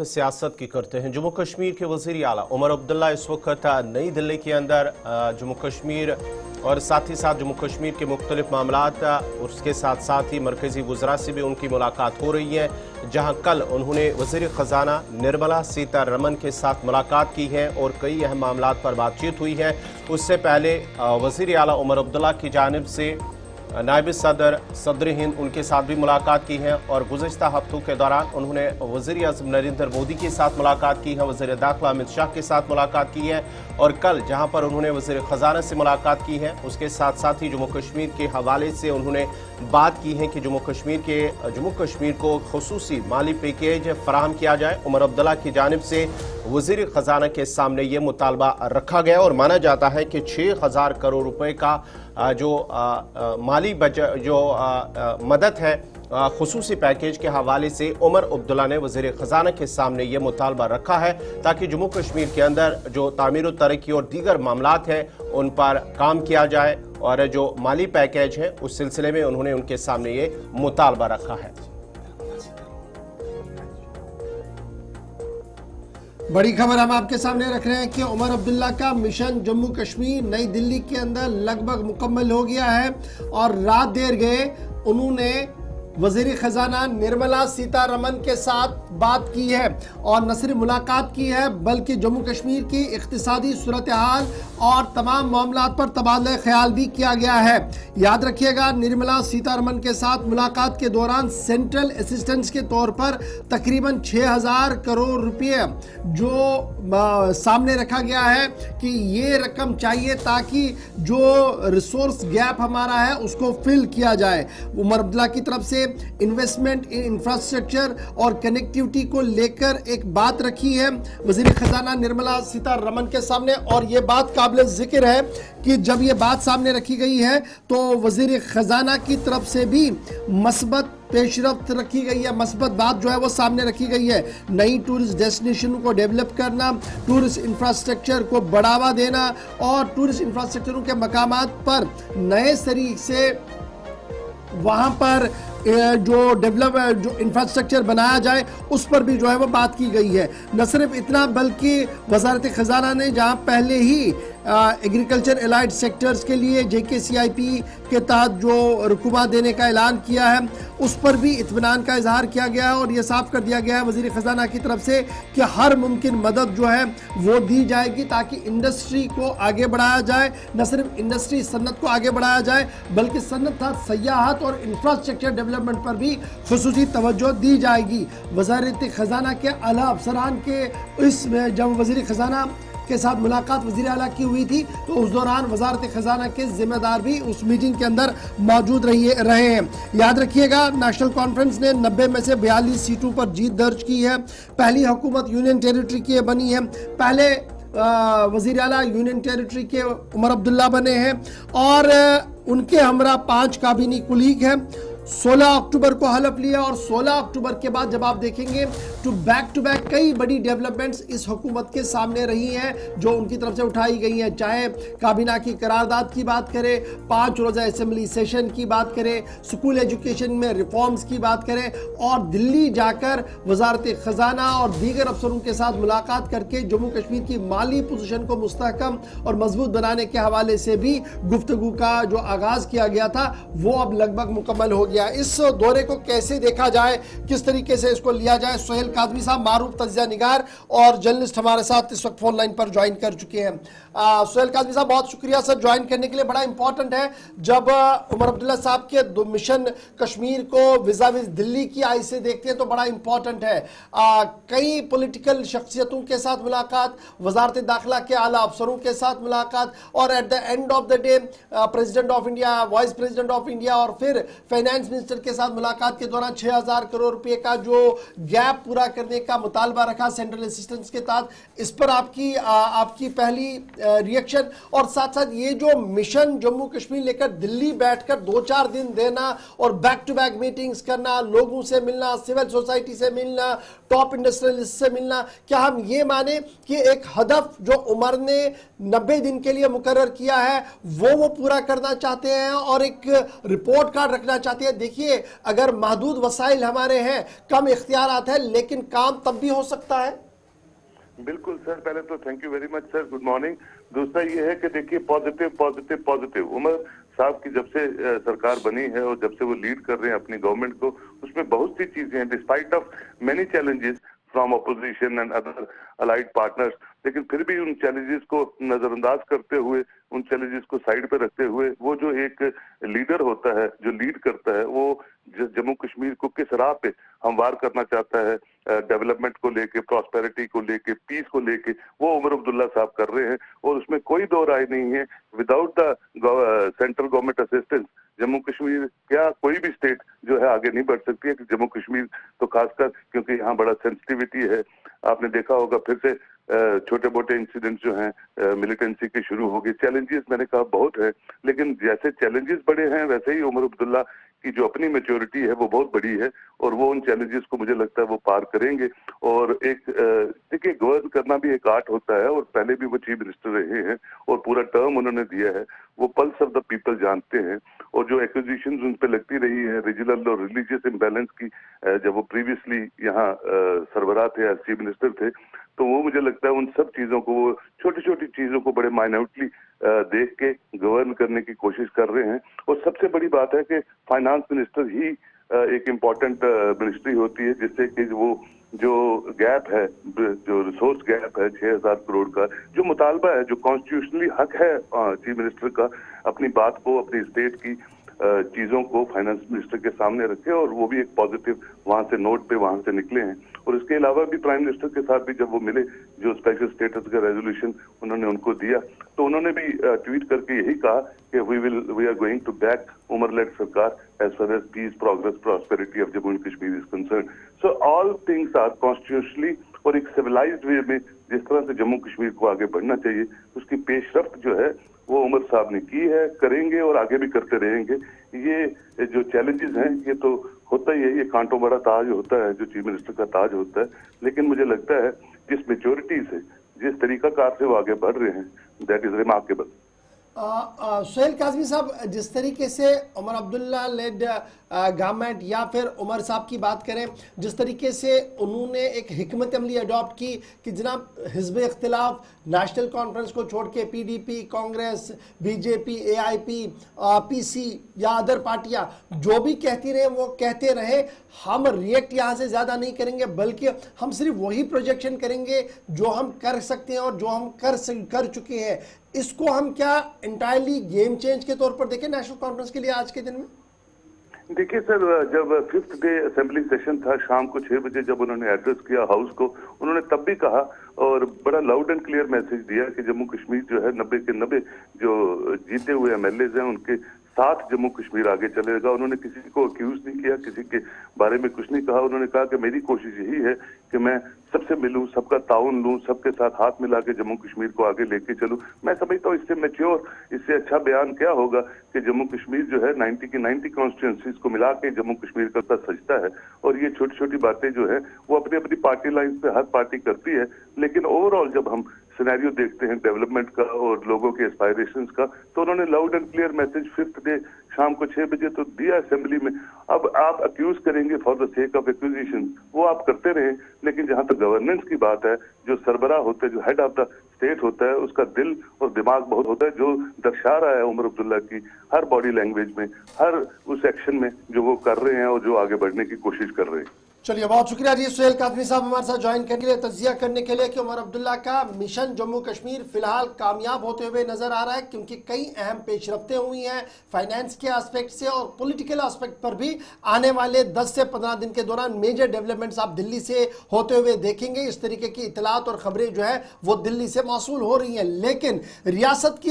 सियासत की करते हैं। जम्मू कश्मीर के वज़ीर आला उमर अब्दुल्ला इस वक्त नई दिल्ली के अंदर जम्मू कश्मीर और साथ ही साथ जम्मू कश्मीर के मुख्तलिफ मामलात उसके साथ साथ ही मरकज़ी वज़रा से भी उनकी मुलाकात हो रही है, जहां कल उन्होंने वज़ीर ख़जाना निर्मला सीतारमण के साथ मुलाकात की है और कई अहम मामलात पर बातचीत हुई है। उससे पहले वज़ीर आला उमर अब्दुल्ला की जानिब से नायब सदर हिंद उनके साथ भी मुलाकात की है और गुज़श्ता हफ्तों के दौरान उन्होंने वज़ीर आज़म नरेंद्र मोदी के साथ मुलाकात की है, वज़ीर दाखिला अमित शाह के साथ मुलाकात की है और कल जहां पर उन्होंने वज़ीर ख़जाना से मुलाकात की है उसके साथ साथ ही जम्मू कश्मीर के हवाले से उन्होंने बात की है कि जम्मू कश्मीर को खुसूसी माली पैकेज फराहम किया जाए। उमर अब्दुल्ला की जानिब से वज़ीर ख़जाना के सामने ये मुतालबा रखा गया और माना जाता है कि 6,000 करोड़ रुपए का जो माली मदद है खुसूसी पैकेज के हवाले से उमर अब्दुल्ला ने वज़ीर ख़जाना के सामने ये मुतालबा रखा है ताकि जम्मू कश्मीर के अंदर जो तामीर व तरक्की और दीगर मामलात हैं उन पर काम किया जाए और जो माली पैकेज है उस सिलसिले में उन्होंने उनके सामने ये मुतालबा रखा है। बड़ी खबर हम आपके सामने रख रहे हैं कि उमर अब्दुल्ला का मिशन जम्मू कश्मीर नई दिल्ली के अंदर लगभग मुकम्मल हो गया है और रात देर गए उन्होंने वज़ीर ख़जाना निर्मला सीतारमण के साथ बात की है और न सिर्फ मुलाकात की है बल्कि जम्मू कश्मीर की इक़्तिसादी सूरत हाल और तमाम मामलात पर तबादला ख्याल भी किया गया है। याद रखिएगा, निर्मला सीतारमण के साथ मुलाकात के दौरान सेंट्रल असिस्टेंस के तौर पर तकरीबन 6,000 करोड़ रुपये जो सामने रखा गया है कि ये रकम चाहिए ताकि जो रिसोर्स गैप हमारा है उसको फिल किया जाए। उमर अब्दुल्ला की तरफ से इन्वेस्टमेंट इन इंफ्रास्ट्रक्चर और कनेक्टिविटी को लेकर एक बात रखी है वज़ीर ख़जाना निर्मला सीतारमण के सामने और ये बात काबिल जिक्र है कि जब ये बात सामने रखी गई है तो वज़ीर ख़जाना की तरफ से भी मस्बत पेशरफ्त रखी गई है, मस्बत बात जो है वो सामने रखी गई है। नई टूरिस्ट डेस्टिनेशन को डेवलप करना, टूरिस्ट इंफ्रास्ट्रक्चर को बढ़ावा देना और टूरिस्ट इंफ्रास्ट्रक्चरों के मकामात पर नए तरीके से वहाँ पर जो इंफ्रास्ट्रक्चर बनाया जाए उस पर भी जो है वो बात की गई है। न सिर्फ इतना बल्कि वज़ारत ख़जाना ने जहाँ पहले ही एग्रीकल्चर एलाइड सेक्टर्स के लिए JKCIP के तहत जो रुकूमा देने का ऐलान किया है उस पर भी इत्मीनान का इजहार किया गया है और ये साफ कर दिया गया है वज़ीर ख़जाना की तरफ से कि हर मुमकिन मदद जो है वो दी जाएगी ताकि इंडस्ट्री को आगे बढ़ाया जाए। न सिर्फ इंडस्ट्री सन्नत को आगे बढ़ाया जाए बल्कि सन्नत सयाहत और इंफ्रास्ट्रक्चर डेवलपमेंट पर भी खुसूसी तवज्जो दी जाएगी। वज़ारत ख़जाना के आला अफसरान के इसमें जब वज़ीर ख़जाना के साथ मुलाकात वज़ीर आला की हुई थी तो उस दौरान वज़ारत ख़जाना के ज़िम्मेदार भी उस मीटिंग के अंदर मौजूद रहे हैं। याद रखिएगा, नेशनल कॉन्फ्रेंस ने 90 में से 42 सीटों पर जीत दर्ज की है। पहली हुकूमत यूनियन टेरिटरी की बनी है। पहले वज़ीर आला यूनियन टेरिटरी के उमर अब्दुल्ला बने हैं और उनके हमरा 5 काबीनी कुलीग हैं। 16 अक्टूबर को हलफ लिया और 16 अक्टूबर के बाद जब आप देखेंगे टू बैक कई बड़ी डेवलपमेंट्स इस हुकूमत के सामने रही हैं जो उनकी तरफ से उठाई गई हैं। चाहे काबीना की करारदाद की बात करें, 5 रोज़ा असेंबली सेशन की बात करें, स्कूल एजुकेशन में रिफॉर्म्स की बात करें और दिल्ली जाकर वज़ारत ख़जाना और दीगर अफसरों के साथ मुलाकात करके जम्मू कश्मीर की माली पोजीशन को मुस्तहकम और मजबूत बनाने के हवाले से भी गुफ्तगू का जो आगाज़ किया गया था वो अब लगभग मुकम्मल हो गया। इस दौरे को कैसे देखा जाए, किस तरीके से इसको लिया जाए, सोहेल काज़मी साहब मारूफ तज्ज़िया निगार और जर्नलिस्ट हमारे साथ इस वक्त फोन लाइन पर ज्वाइन कर चुके हैं। सोहेल काज़मी साहब, बहुत शुक्रिया सर ज्वाइन करने के लिए। बड़ा इंपॉर्टेंट है जब उमर अब्दुल्ला साहब के दो मिशन कश्मीर को विज़ाविज़ दिल्ली की आई से देखते हैं तो बड़ा इंपॉर्टेंट है। कई पॉलिटिकल शख्सियतों के साथ मुलाकात, वज़ारत दाखिला के आला अफसरों के साथ मुलाकात और at the end of the day president of India, vice president of India और फिर फाइनेंस मिनिस्टर के साथ मुलाकात के दौरान 6,000 करोड़ रुपए का जो गैप पूरा करने का मुतालबा रखा सेंट्रल असिस्टेंस के तहत, इस पर आपकी पहली रिएक्शन और साथ साथ ये जो मिशन जम्मू कश्मीर लेकर दिल्ली बैठकर 2-4 दिन देना और बैक टू बैक मीटिंग्स करना, लोगों से मिलना, सिविल सोसाइटी से मिलना, टॉप इंडस्ट्रियलिस्ट से मिलना, क्या हम ये माने कि एक हदफ जो उमर ने 90 दिन के लिए मुकर्रर किया है वो पूरा करना चाहते हैं और एक रिपोर्ट कार्ड रखना चाहते हैं ہے دیکھیے اگر محدود وسائل ہمارے ہیں, کم اختیارات ہیں, لیکن کام تب بھی ہو سکتا ہے. بالکل سر, پہلے تو thank you very much sir, good morning. دوسرا یہ ہے کہ دیکھیے پازیٹیو عمر صاحب کی جب سے سرکار بنی ہے اور جب سے وہ لیڈ کر رہے ہیں اپنی گورنمنٹ کو, اس میں بہت سی چیزیں ہیں despite of many challenges from opposition and other allied partners, لیکن پھر بھی ان چیلنجز کو نظر انداز کرتے ہوئے, ان چیلنجز کو سائڈ پہ رکھتے ہوئے, وہ جو ایک لیڈر ہوتا ہے جو لیڈ کرتا ہے, وہ جموں کشمیر کو کس راہ پہ ہموار کرنا چاہتا ہے, ڈیولپمنٹ کو لے کے, پراسپیرٹی کو لے کے, پیس کو لے کے, وہ عمر عبداللہ صاحب کر رہے ہیں. اور اس میں کوئی دو رائے نہیں ہے, without the central government assistance Jammu Kashmir کیا کوئی بھی اسٹیٹ جو ہے آگے نہیں بڑھ سکتی ہے. کہ جموں کشمیر تو خاص کر کیونکہ یہاں بڑا سینسٹیوٹی ہے, آپ نے دیکھا ہوگا پھر سے چھوٹے موٹے انسیڈنٹ جو ہیں ملیٹنسی کے شروع ہو گئے. چیلنجز میں نے کہا بہت ہے, لیکن جیسے چیلنجز بڑے ہیں ویسے ہی عمر عبداللہ کی جو اپنی میچورٹی ہے وہ بہت بڑی ہے, اور وہ ان چیلنجز کو مجھے لگتا ہے وہ پار کریں گے. اور ایک دیکھیے گورن کرنا بھی ایک آرٹ ہوتا ہے, اور پہلے بھی وہ چیف منسٹر رہے ہیں اور پورا ٹرم انہوں نے دیا ہے, وہ پلس آف دا پیپل جانتے ہیں. اور جو ایکوزیشنز ان پہ لگتی رہی ہے ریجنل اور ریلیجیس امبیلنس کی, جب وہ پریویسلی یہاں سربراہ تھے ایز چیف منسٹر تھے, تو وہ مجھے لگتا ہے ان سب چیزوں کو, وہ چھوٹی چھوٹی چیزوں کو بڑے مائنوٹلی دیکھ کے گورن کرنے کی کوشش کر رہے ہیں. اور سب سے بڑی بات ہے کہ فائنانس منسٹر ہی ایک امپورٹنٹ منسٹری ہوتی ہے, جس سے کہ وہ جو گیپ ہے, جو ریسورس گیپ ہے 6,000 کروڑ کا, جو مطالبہ ہے, جو کانسٹیٹیوشنلی حق ہے چیف منسٹر کا اپنی بات کو, اپنی اسٹیٹ کی چیزوں کو فائنانس منسٹر کے سامنے رکھے, اور وہ بھی ایک پازیٹیو وہاں سے نوٹ پہ وہاں سے نکلے ہیں. اور اس کے علاوہ بھی پرائم منسٹر کے ساتھ بھی جب وہ ملے, جو اسپیشل اسٹیٹس کا ریزولوشن انہوں نے ان کو دیا, تو انہوں نے بھی ٹویٹ کر کے یہی کہا کہ we are going to back Omar led sarkar as far as peace, progress, prosperity of Jammu and Kashmir is concern. So all things are constitutionally, اور ایک سویلائزڈ وے میں جس طرح سے جموں کشمیر کو آگے بڑھنا چاہیے, اس کی پیش رفت جو ہے وہ عمر صاحب نے کی ہے, کریں گے اور آگے بھی کرتے رہیں گے. یہ جو چیلنجز ہیں یہ تو ہوتا ہی ہے, یہ کانٹوں بڑا تاج ہوتا ہے جو چیف منسٹر کا تاج ہوتا ہے, لیکن مجھے لگتا ہے جس میچورٹی سے, جس طریقہ کار سے وہ آگے بڑھ رہے ہیں, that is remarkable. Sohail Kazmi صاحب, جس طریقے سے عمر عبداللہ لیڈ گورنمنٹ یا پھر عمر صاحب کی بات کریں, جس طریقے سے انہوں نے ایک حکمت عملی اڈاپٹ کی کہ جناب حزب اختلاف نیشنل کانفرنس کو چھوڑ کے P D P, Congress, B J P, A I P, P C یا ادر پارٹیاں جو بھی کہتی رہے وہ کہتے رہے, ہم ریئیکٹ یہاں سے زیادہ نہیں کریں گے, بلکہ ہم صرف وہی پروجیکشن کریں گے جو ہم کر سکتے ہیں اور جو ہم کر چکے ہیں. اس کو ہم کیا انٹائرلی گیم چینج کے طور پر دیکھیں نیشنل کانفرنس کے لیے آج کے دن میں؟ دیکھیے سر, جب 5th ڈے اسمبلی سیشن تھا شام کو 6 بجے, جب انہوں نے ایڈریس کیا ہاؤس کو, انہوں نے تب بھی کہا اور بڑا لاؤڈ اینڈ کلیئر میسج دیا کہ جموں کشمیر جو ہے 90 کے 90 جو جیتے ہوئے ایم ایل ایز ہیں ان کے ساتھ جموں کشمیر آگے چلے گا. انہوں نے کسی کو اکیوز نہیں کیا, کسی کے بارے میں کچھ نہیں کہا. انہوں نے کہا کہ میری کوشش یہی ہے کہ میں سب سے ملوں, سب کا تعاون لوں, سب کے ساتھ ہاتھ ملا کے جموں کشمیر کو آگے لے کے چلوں. میں سمجھتا ہوں اس سے میچیور, اس سے اچھا بیان کیا ہوگا کہ جموں کشمیر جو ہے 90 کی 90 کانسٹیٹوئنسیز کو ملا کے جموں کشمیر کا سجتا ہے. اور یہ چھوٹی چھوٹی باتیں جو ہیں وہ اپنی اپنی پارٹی لائنز پہ ہر پارٹی کرتی ہے, لیکن اوور آل جب ہم سینیریو دیکھتے ہیں ڈیولپمنٹ کا اور لوگوں کے اسپائریشنز کا, تو انہوں نے loud and clear message 5th day شام کو 6 بجے تو دیا اسمبلی میں. اب آپ اکیوز کریں گے for the sake of acquisition, وہ آپ کرتے رہیں, لیکن جہاں تک گورننس کی بات ہے, جو سربراہ ہوتا ہے, جو ہیڈ آف دا اسٹیٹ ہوتا ہے, اس کا دل اور دماغ بہت ہوتا ہے, جو درشا رہا ہے عمر عبداللہ کی ہر باڈی لینگویج میں, ہر اس ایکشن میں جو وہ کر رہے ہیں اور جو آگے بڑھنے کی کوشش کر رہے ہیں. چلیے بہت شکریہ جی سہیل کاظمی صاحب ہمارے ساتھ جوائن کرنے کے لیے, تجزیہ کرنے کے لیے کہ عمر عبداللہ کا مشن جموں کشمیر فی الحال کامیاب ہوتے ہوئے نظر آ رہا ہے, کیونکہ کئی اہم پیش رفتیں ہوئی ہیں فائنینس کے اسپیکٹ سے اور پولیٹیکل اسپیکٹ پر بھی. آنے والے 10 سے 15 دن کے دوران میجر ڈیولپمنٹس آپ دلی سے ہوتے ہوئے دیکھیں گے. اس طریقے کی اطلاعات اور خبریں جو ہے وہ دلی سے موصول ہو رہی ہیں, لیکن ریاست کی